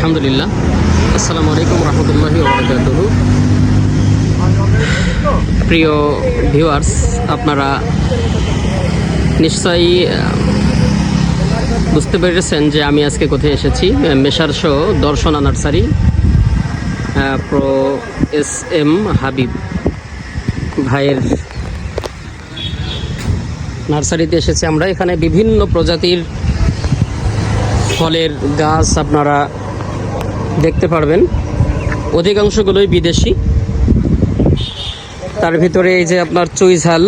আলহামদুলিল্লাহ। আসসালামু আলাইকুম রহমতুল্লাহি ওয়া বারাকাতুহু। প্রিয় ভিউয়ার্স, আপনারা নিশ্চয়ই বুঝতে পেরেছেন যে আমি আজকে কোথায় এসেছি। মেসার শো Darshana nursery, pro S M Habib ভাইয়ের নার্সারিতে এসেছি আমরা। এখানে বিভিন্ন প্রজাতির ফলের গাছ আপনারা দেখতে পারবেন, অধিকাংশগুলোই বিদেশি। তার ভিতরে এই যে আপনার চুইঝাল,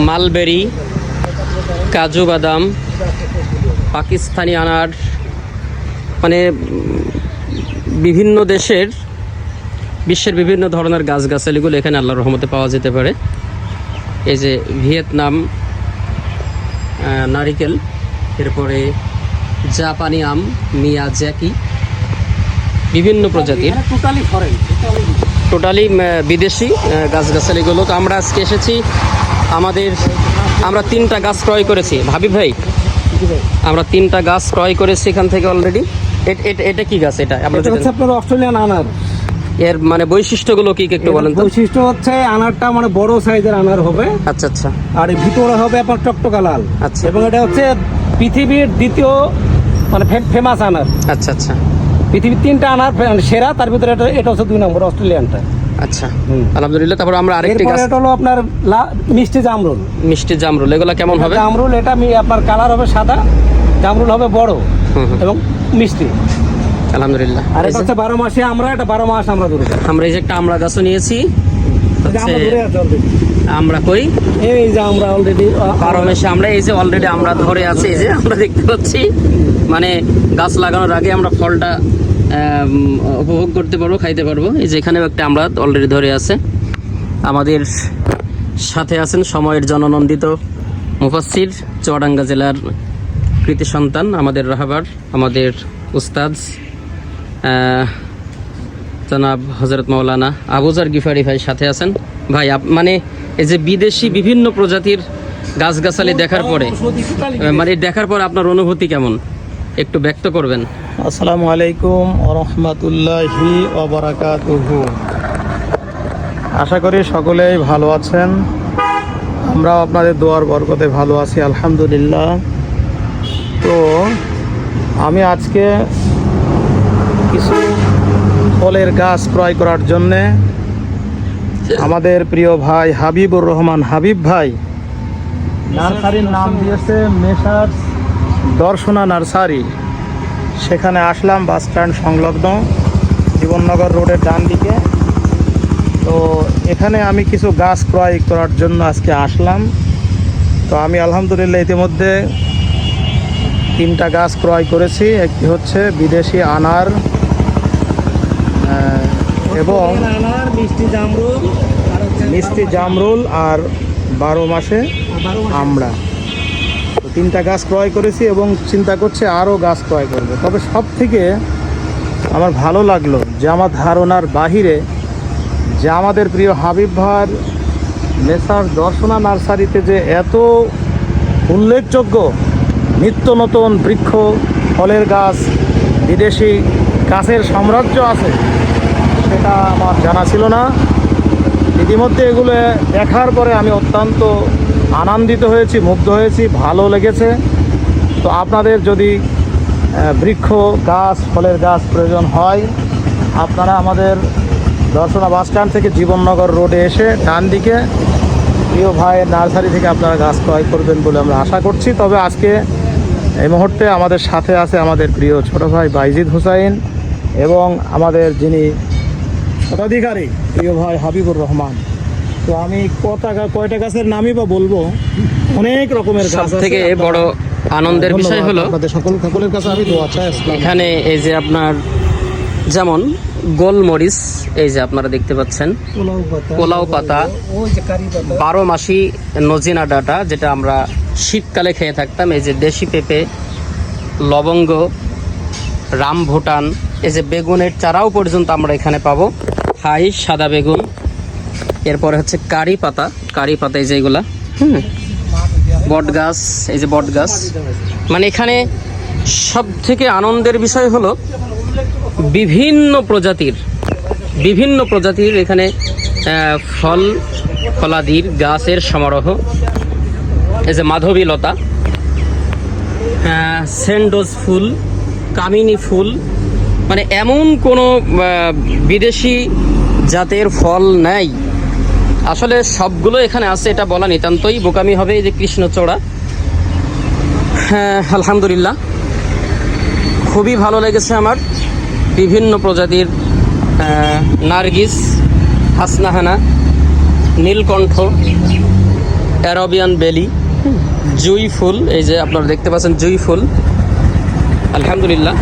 মালবেরি, কাজু বাদাম, পাকিস্তানি আনার, মানে বিভিন্ন দেশের, বিশ্বের বিভিন্ন ধরনের গাছগাছালিগুলো এখানে আল্লাহর রহমতে পাওয়া যেতে পারে। এই যে ভিয়েতনাম নারিকেল, এরপরে জাপানি আম, মিয়াজাকি, বিভিন্ন প্রজাতির, টোটালি বিদেশি গাছগাছালিগুলো। তো আমরা আজকে এসেছি, আমরা 3টা গাছ ক্রয় করেছি। হাবিব ভাই, আমরা 3টা গাছ ক্রয় করেছি এখান থেকে অলরেডি। এটা কি গাছ? এটা আপনার অস্ট্রেলিয়ান আনার। এর মানে বৈশিষ্ট্যগুলো কি একটু বলেন তো? বৈশিষ্ট্য হচ্ছে আনারটা মানে বড় সাইজের আনার হবে। আচ্ছা আচ্ছা। আর এর ভিতরে হবে আপনার টকটকা লাল। আচ্ছা। এবং এটা হচ্ছে পৃথিবীর দ্বিতীয় মানে ফেমাস আনার। আচ্ছা আচ্ছা। পৃথিবীর 3টা আনার সেরা, তার ভিতরে এটা হচ্ছে 2 নম্বর অস্ট্রেলিয়ানটা। আচ্ছা, আলহামদুলিল্লাহ। তারপর আমরা আরেকটি গাছ, এটা হলো আপনার মিষ্টি জামরুল। মিষ্টি জামরুল, এগুলা কেমন হবে? জামরুল এটা আপনার কালার হবে সাদা, জামরুল হবে বড় এবং মিষ্টি, আলহামদুলিল্লাহ। আর এটা হচ্ছে 12 মাসে আমরা, এটা 12 মাস আমরা ধরে। আমরা এই যে একটা আমড়া গাছও নিয়েছি। আমরা কই এই যে আমরা অলরেডি 12 মাসে আমরা এই যে অলরেডি আমরা ধরে আছি, এই যে আমরা দেখতে পাচ্ছি। মানে গাছ লাগানোর আগে আমরা ফলটা উপভোগ করতে পারবো, খাইতে পারবো। এই যে এখানেও একটা আমরা অলরেডি ধরে আছে। আমাদের সাথে আছেন সময়ের জননন্দিত মুফাসসির, চুয়াডাঙ্গা জেলার কৃতি সন্তান, আমাদের রাহাবার, আমাদের উস্তাদ জনাব হযরত মাওলানা আবুজার গিফারি ভাই সাথে আছেন। ভাই মানে এই যে বিদেশি বিভিন্ন প্রজাতির গাছগাছালি দেখার পরে, মানে দেখার পর আপনার অনুভূতি কেমন একটু ব্যক্ত করবেন? আসসালামু আলাইকুম ওয়া রাহমাতুল্লাহি ওয়া বারাকাতুহু। আশা করি সকলেই ভালো আছেন, আমরাও আপনাদের দোয়ার বরকতে ভালো আছি আলহামদুলিল্লাহ। তো আমি আজকে কিছু ফলের গাছ ক্রয় করার জন্যে আমাদের প্রিয় ভাই হাবিবুর রহমান হাবিব ভাই নার্সারির নাম দিয়েছে মেসার্স দর্শনা নার্সারি, সেখানে আসলাম বাস স্ট্যান্ড সংলগ্ন জীবননগর রোডের ডান দিকে। তো এখানে আমি কিছু গাছ ক্রয় করার জন্য আজকে আসলাম। তো আমি আলহামদুলিল্লাহ ইতিমধ্যে 3টা গাছ ক্রয় করেছি। একটি হচ্ছে বিদেশি আনার এবং মিষ্টি জামরুল আর 12 মাসে আমড়া। তো 3টা গাছ ক্রয় করেছি এবং চিন্তা করছি আরও গাছ ক্রয় করবো। তবে সব থেকে আমার ভালো লাগলো যে আমার ধারণার বাহিরে যে আমাদের প্রিয় হাবিব ভাইয়ের মেসার দর্শনা নার্সারিতে যে এত উল্লেখযোগ্য নিত্য নতুন বৃক্ষ, ফলের গাছ, বিদেশি গাছের সাম্রাজ্য আছে, সেটা আমার জানা ছিল না। ইতিমধ্যে এগুলো দেখার পরে আমি অত্যন্ত আনন্দিত হয়েছি, মুগ্ধ হয়েছি, ভালো লেগেছে। তো আপনাদের যদি বৃক্ষ গাছ, ফলের গাছ প্রয়োজন হয়, আপনারা আমাদের দর্শনা বাস স্ট্যান্ড থেকে জীবননগর রোডে এসে ডান দিকে প্রিয় ভাইয়ের নার্সারি থেকে আপনারা গাছ ক্রয় করবেন বলে আমরা আশা করছি। তবে আজকে এই মুহূর্তে আমাদের সাথে আছে আমাদের প্রিয় ছোট ভাই বাইজিদ হুসাইন এবং আমাদের যিনি শতাধিকারী প্রিয় ভাই হাবিবুর রহমান। তো আমি কয়টা গাছের নামই বা বলবো, অনেক রকমের গাছ। থেকে বড় আনন্দের বিষয় হলো সকলের কাছে আমি দোয়া চাই। এখানে এই যে আপনার যেমন গোলমরিচ, এই যে আপনারা দেখতে পাচ্ছেন পোলাও পাতা, 12 মাসি নজিনা ডাটা, যেটা আমরা শীতকালে খেয়ে থাকতাম। এই যে দেশি পেঁপে, লবঙ্গ, রামভুটান, এই যে বেগুনের চারাও পর্যন্ত আমরা এখানে পাবো। হাই সাদা বেগুন, এরপরে হচ্ছে কারি পাতা, এই যে এগুলা বট গাছ, এই যে বট গাছ। মানে এখানে সব থেকে আনন্দের বিষয় হলো বিভিন্ন প্রজাতির এখানে ফলাদির গাছের সমারোহ। এই যে মাধবীলতা, সেন্ডোজ ফুল, কামিনী ফুল, মানে এমন কোনো বিদেশি জাতের ফল নাই। আসলে সবগুলো এখানে আছে, এটা বলা নিতান্তই বোকামি হবে। এই যে কৃষ্ণচূড়া, আলহামদুলিল্লাহ খুবই ভালো লেগেছে আমার। বিভিন্ন প্রজাতির নার্গিস, হাসনাহানা, নীলকণ্ঠ, অ্যারাবিয়ান বেলি, জুঁই ফুল, এই যে আপনারা দেখতে পাচ্ছেন জুঁই ফুল, আলহামদুলিল্লাহ।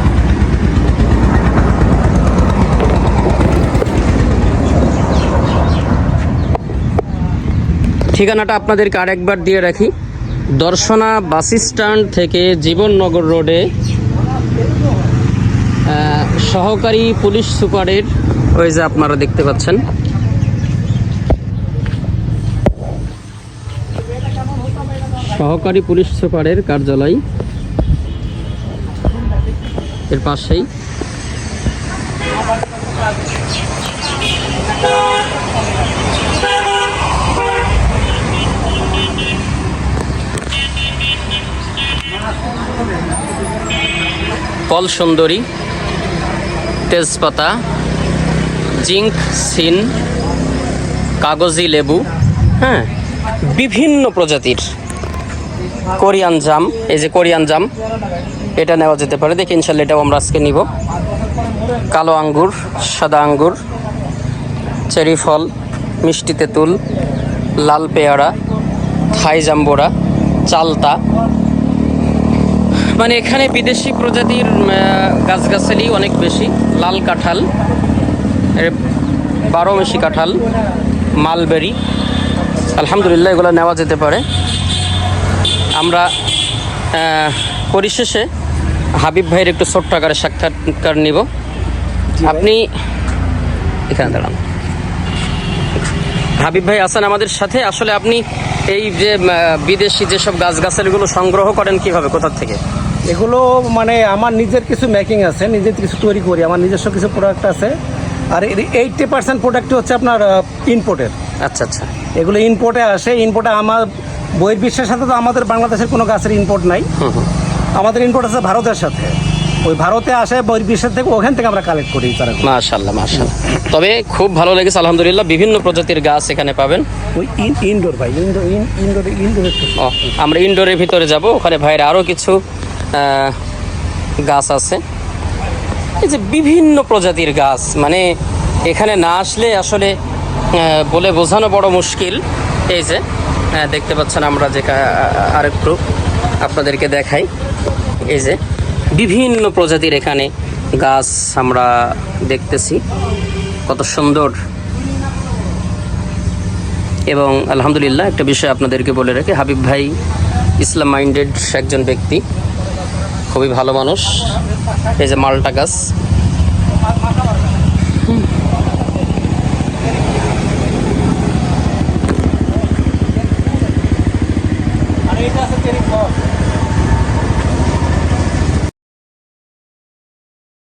ঠিকানাটা আপনাদেরকে আরেকবার দিয়ে রাখি। দর্শনা বাস স্ট্যান্ড থেকে জীবননগর রোডে সহকারী পুলিশ সুপারের, ওই যে আপনারা দেখতে পাচ্ছেন, সহকারী পুলিশ সুপারের কার্যালয় এর পাশেই। ফল সুন্দরী, তেজপাতা, জিঙ্ক সিন, কাগজি লেবু, হ্যাঁ, বিভিন্ন প্রজাতির কোরিয়ান জাম, এই যে কোরিয়ান জাম, এটা নেওয়া যেতে পারে। দেখি ইনশাল্লাহ এটাও আমরা আজকে নিব। কালো আঙ্গুর, সাদা আঙ্গুর, চেরি ফল, মিষ্টি তেঁতুল, লাল পেয়ারা, থাই জাম্বোরা, চালতা, মানে এখানে বিদেশি প্রজাতির গাছগাছালি অনেক বেশি। লাল কাঁঠাল, 12 মাসি কাঁঠাল, মালবেরি, আলহামদুলিল্লাহ এগুলো নেওয়া যেতে পারে। আমরা পরিশেষে হাবিব ভাইয়ের একটু ছোট্ট আকারে সাক্ষাৎকার নিব। আপনি এখানে দাঁড়ান। হাবিব ভাই আছেন আমাদের সাথে। আসলে আপনি এই যে বিদেশি যেসব গাছগাছালিগুলো সংগ্রহ করেন কিভাবে, কোথা থেকে? এগুলো মানে আমার নিজের কিছু মেকিং আছে, নিজের কিছু তৈরি করি, আমার নিজস্ব কিছু প্রোডাক্ট আছে। আর 80% প্রোডাক্ট হচ্ছে আপনার ইম্পোর্টের। আচ্ছা আচ্ছা, এগুলো ইম্পোর্টে আসে। ইম্পোর্টে আমার বইয়ের বিশ্বের সাথে তো আমাদের বাংলাদেশের কোনো গাছের ইম্পোর্ট নাই। আমাদের ইম্পোর্ট আছে ভারতের সাথে। ওই ভারতে আসে বইয়ের বিশ্বের থেকে, ওখান থেকে আমরা কালেক্ট করি। মাশাআল্লাহ মাশাআল্লাহ। তবে খুব ভালো লেগেছে আলহামদুলিল্লাহ। বিভিন্ন প্রজাতির গাছ এখানে পাবেন। ওই ইনডোর ভাই, ইনডোর। আমরা ইনডোরের ভিতরে যাব, ওখানে ভাইয়ের আরও কিছু গাছ আছে। এই যে বিভিন্ন প্রজাতির গাছ, মানে এখানে না আসলে আসলে বলে বোঝানো বড় মুশকিল। এই যে দেখতে পাচ্ছেন, আমরা যে আরেকটু আপনাদেরকে দেখাই, এই যে বিভিন্ন প্রজাতির এখানে গাছ আমরা দেখতেছি, কত সুন্দর। এবং আলহামদুলিল্লাহ একটা বিষয় আপনাদেরকে বলে রাখি, হাবিব ভাই ইসলাম মাইন্ডেড একজন ব্যক্তি, খুবই ভালো মানুষ। এই যে মালটা গাছ,